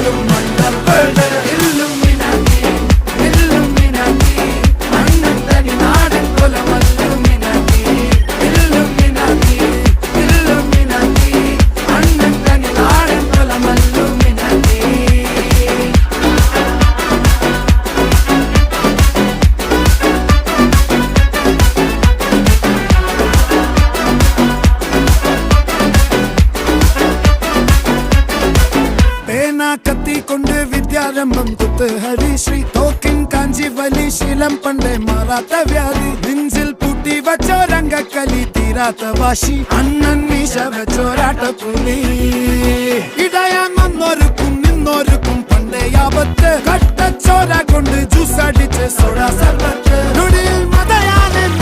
പോലും മണ്ടപ്പേട് Illuminati Illuminati അണ്ണൻ തനി നാടൻ കൊലമല്ലുമിനാറ്റി ഇല്ലുമിനാറ്റി ഇല്ലുമിനാറ്റി അണ്ണൻ തനി നാടൻ കൊലമല്ലുമിനാറ്റി. കത്തി കൊണ്ട് വിദ്യാരംഭം കുത്ത് ഹരിശ്രീ തോക്കിൻ കാഞ്ചി വലി ശീലം പണ്ടേ മാറാത്ത വ്യാധി നെഞ്ചിൽ പൂട്ടി വച്ചോരംഗക്കലി തീരാത്ത വാശി അണ്ണൻ മീശ വെച്ചോരാട്ട പുലി ഇടയാൻ വന്നോർക്കും നിന്നോർക്കും പണ്ടേ ആപത്ത് കട്ടച്ചോര കൊണ്ട് ജ്യൂസ് അടിച്ച് സോഡ സർബത്ത്